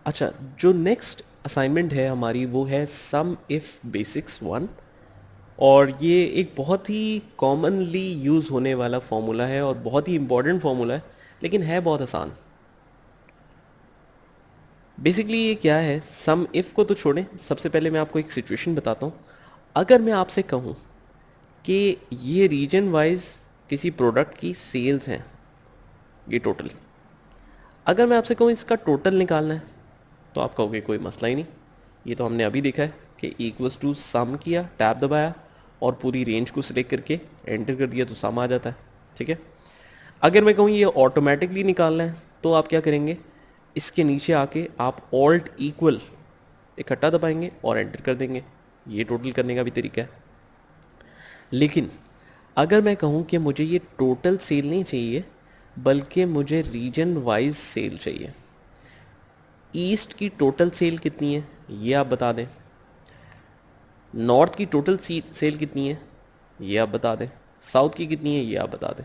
अच्छा, जो next assignment है हमारी वो है सम इफ़ बेसिक्स वन। और ये एक बहुत ही कॉमनली यूज़ होने वाला फॉर्मूला है और बहुत ही इम्पॉर्टेंट फॉर्मूला है, लेकिन है बहुत आसान। बेसिकली ये क्या है, सम इफ़ को तो छोड़ें, सबसे पहले मैं आपको एक सिचुएशन बताता हूँ। अगर मैं आपसे कहूँ कि ये रीजन वाइज किसी प्रोडक्ट की सेल्स हैं, ये टोटल, अगर मैं आपसे कहूँ इसका टोटल निकालना है, तो आप कहोगे कोई मसला ही नहीं, ये तो हमने अभी देखा है कि इक्वल्स टू सम किया, टैब दबाया और पूरी रेंज को सिलेक्ट करके एंटर कर दिया तो सम आ जाता है। ठीक है। अगर मैं कहूँ ये ऑटोमेटिकली निकालना है, तो आप क्या करेंगे, इसके नीचे आके आप ऑल्ट इक्वल इकट्ठा दबाएंगे और एंटर कर देंगे। ये टोटल करने का भी तरीका है। लेकिन अगर मैं कहूँ कि मुझे ये टोटल सेल नहीं चाहिए, बल्कि मुझे रीजन वाइज सेल चाहिए, ईस्ट की टोटल सेल कितनी है ये आप बता दें, नॉर्थ की टोटल सेल कितनी है ये आप बता दें, साउथ की कितनी है ये आप बता दें।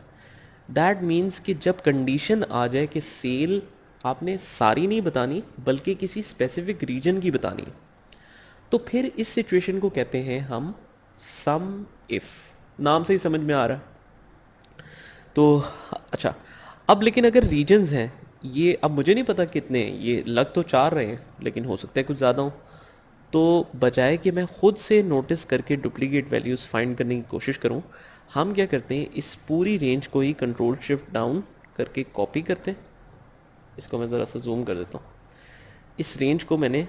दैट मीन्स कि जब कंडीशन आ जाए कि सेल आपने सारी नहीं बतानी बल्कि किसी स्पेसिफिक रीजन की बतानी है, तो फिर इस सिचुएशन को कहते हैं हम सम इफ। नाम से ही समझ में आ रहा है। तो अच्छा, अब लेकिन अगर रीजन्स हैं, ये अब मुझे नहीं पता कितने हैं, ये लग तो चार रहे हैं लेकिन हो सकता है कुछ ज़्यादा हो। तो बजाय कि मैं खुद से नोटिस करके डुप्लीकेट वैल्यूज़ फाइंड करने की कोशिश करूं, हम क्या करते हैं, इस पूरी रेंज को ही कंट्रोल शिफ्ट डाउन करके कॉपी करते हैं। इसको मैं ज़रा सा जूम कर देता हूँ। इस रेंज को मैंने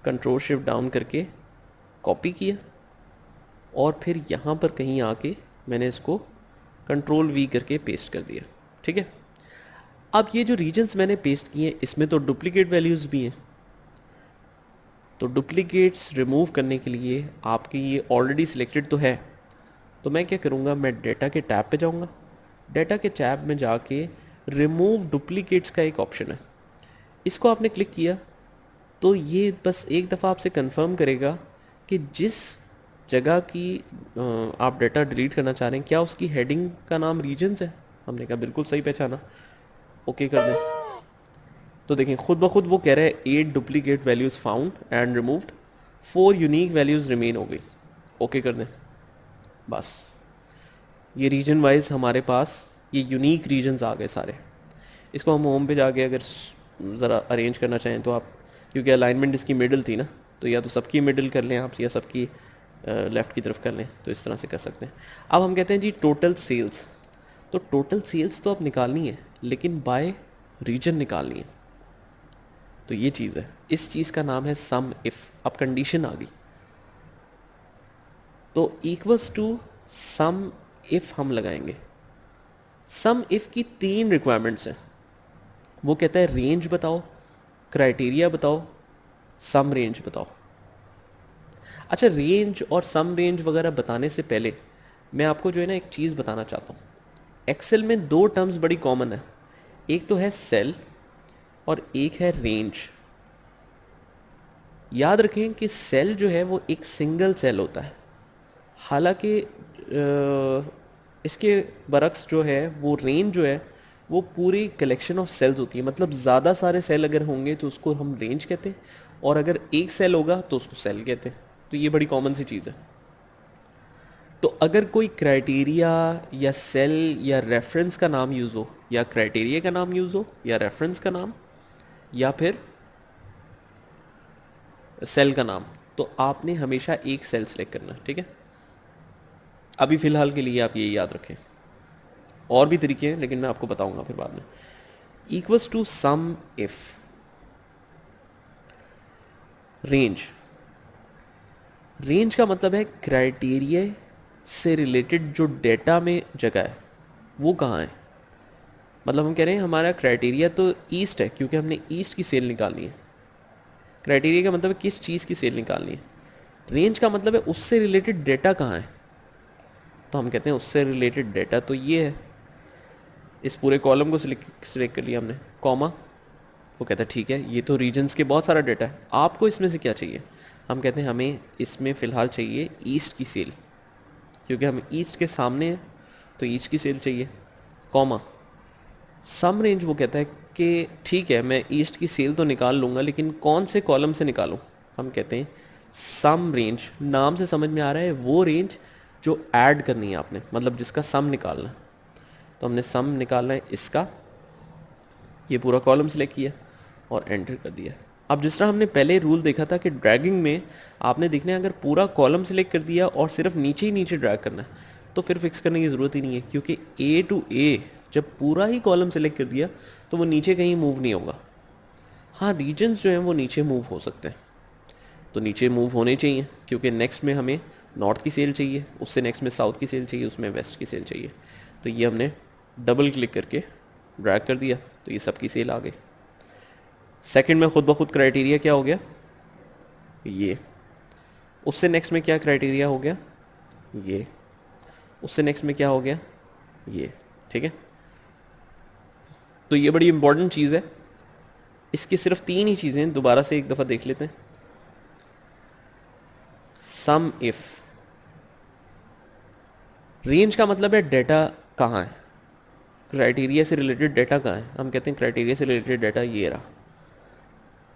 कंट्रोल शिफ्ट डाउन करके कॉपी किया और फिर यहाँ पर कहीं आके मैंने इसको कंट्रोल वी करके पेस्ट कर दिया। ठीक है। अब ये जो रीजन्स मैंने पेस्ट किए हैं इसमें तो डुप्लीकेट वैल्यूज़ भी हैं, तो डुप्लीकेट्स रिमूव करने के लिए आपकी ये ऑलरेडी सिलेक्टेड तो है, तो मैं क्या करूँगा, मैं डेटा के टैब पे जाऊँगा। डेटा के टैब में जाके रिमूव डुप्लीकेट्स का एक ऑप्शन है, इसको आपने क्लिक किया तो ये बस एक दफ़ा आपसे कंफर्म करेगा कि जिस जगह की आप डाटा डिलीट करना चाह रहे हैं क्या उसकी हेडिंग का नाम रीजन्स है। हमने कहा बिल्कुल सही पहचाना, ओके कर दें। तो देखें खुद ब खुद वो कह रहा है 8 duplicate values found and removed, 4 unique values remain हो गई, ओके कर दें। बस ये रीजन वाइज हमारे पास ये यूनिक रीजन्स आ गए सारे। इसको हम होम पे जाके अगर ज़रा अरेंज करना चाहें तो आप, क्योंकि अलाइनमेंट इसकी मिडिल थी ना, तो या तो सबकी मिडिल कर लें आप या सबकी लेफ़्ट की तरफ कर लें, तो इस तरह से कर सकते हैं। अब हम कहते हैं जी टोटल सेल्स, तो टोटल सेल्स तो अब निकालनी है लेकिन बाय रीजन निकालनी है। तो ये चीज़ है, इस चीज़ का नाम है सम इफ़। अब कंडीशन आ गई तो इक्वल्स टू सम इफ़ हम लगाएंगे। सम इफ़ की 3 रिक्वायरमेंट्स हैं। वो कहता है रेंज बताओ, क्राइटेरिया बताओ, सम रेंज बताओ। अच्छा, रेंज और सम रेंज वगैरह बताने से पहले मैं आपको जो है ना एक चीज़ बताना चाहता हूँ। एक्सेल में 2 टर्म्स बड़ी कॉमन है, एक तो है सेल और एक है रेंज। याद रखें कि सेल जो है वो एक सिंगल सेल होता है, हालांकि इसके बरक्स जो है वो रेंज जो है वो पूरी कलेक्शन ऑफ सेल्स होती है। मतलब ज़्यादा सारे सेल अगर होंगे तो उसको हम रेंज कहते हैं, और अगर एक सेल होगा तो उसको सेल कहते हैं। तो ये बड़ी कॉमन सी चीज़ है। तो अगर कोई क्राइटेरिया या सेल या रेफरेंस का नाम यूज़ हो, या क्राइटेरिया का नाम यूज़ हो, या रेफरेंस का नाम, या फिर सेल का नाम, तो आपने हमेशा एक सेल सेलेक्ट करना है। ठीक है। अभी फ़िलहाल के लिए आप ये याद रखें। और भी तरीके हैं लेकिन मैं आपको बताऊंगा फिर बाद में। Equals to sum if range. Range का मतलब है क्राइटेरिया से रिलेटेड जो डेटा में जगह है वो कहाँ है। मतलब हम कह रहे हैं हमारा क्राइटेरिया तो ईस्ट है क्योंकि हमने ईस्ट की सेल निकालनी है। क्राइटेरिया का मतलब है किस चीज़ की सेल निकालनी है। रेंज का मतलब है उससे रिलेटेड डेटा कहाँ है, तो हम कहते हैं उससे रिलेटेड डेटा तो ये है। इस पूरे कॉलम को सिलेक्ट कर लिया हमने, कॉमा। वो कहता है ठीक है ये तो रीजन्स के बहुत सारा डेटा है, आपको इसमें से क्या चाहिए। हम कहते हैं हमें इसमें फ़िलहाल चाहिए ईस्ट की सेल, क्योंकि हम ईस्ट के सामने हैं तो ईस्ट की सेल चाहिए, कॉमा। सम रेंज वो कहता है कि ठीक है मैं ईस्ट की सेल तो निकाल लूँगा, लेकिन कौन से कॉलम से निकालूँ? हम कहते हैं सम रेंज, नाम से समझ में आ रहा है वो रेंज जो ऐड करनी है आपने, मतलब जिसका सम निकालना है। तो हमने सम निकालना है इसका, ये पूरा कॉलम सेलेक्ट किया और एंटर कर दिया। अब जिस तरह हमने पहले रूल देखा था कि ड्रैगिंग में आपने देखना है अगर पूरा कॉलम सेलेक्ट कर दिया और सिर्फ नीचे ही नीचे ड्रैग करना है तो फिर फिक्स करने की ज़रूरत ही नहीं है, क्योंकि ए टू ए जब पूरा ही कॉलम सेलेक्ट कर दिया तो वो नीचे कहीं मूव नहीं होगा। हाँ, रीजन्स जो हैं वो नीचे मूव हो सकते हैं, तो नीचे मूव होने चाहिए, क्योंकि नेक्स्ट में हमें नॉर्थ की सेल चाहिए, उससे नेक्स्ट में साउथ की सेल चाहिए, उसमें वेस्ट की सेल चाहिए। तो ये हमने डबल क्लिक करके ड्रैग कर दिया तो ये सबकी सेल आ गई। सेकंड में खुद ब खुद क्राइटेरिया क्या हो गया, ये। उससे नेक्स्ट में क्या क्राइटेरिया हो गया, ये। उससे नेक्स्ट में क्या हो गया, ये। ठीक है, तो ये बड़ी इंपॉर्टेंट चीज़ है। इसकी सिर्फ 3 ही चीज़ें दोबारा से एक दफ़ा देख लेते हैं। सम इफ, रेंज का मतलब है डेटा कहाँ है, क्राइटेरिया से रिलेटेड डेटा कहाँ है। हम कहते हैं क्राइटेरिया से रिलेटेड डेटा ये रहा।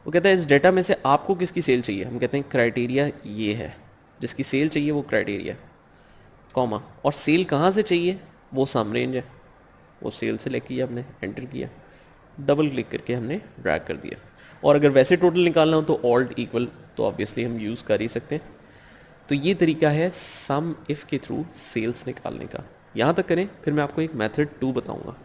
वो कहता है इस डेटा में से आपको किसकी सेल चाहिए, हम कहते हैं क्राइटेरिया ये है, जिसकी सेल चाहिए वो क्राइटेरिया, कॉमा, और सेल कहाँ से चाहिए वो सम रेंज है। वो सेल सेलेक्ट किया हमने, एंटर किया, डबल क्लिक करके हमने ड्रैग कर दिया। और अगर वैसे टोटल निकालना हो तो ऑल्ट इक्वल तो ऑब्वियसली हम यूज़ कर ही सकते हैं। तो ये तरीका है सम इफ़ के थ्रू सेल्स निकालने का। यहाँ तक करें, फिर मैं आपको एक मेथड 2 बताऊँगा।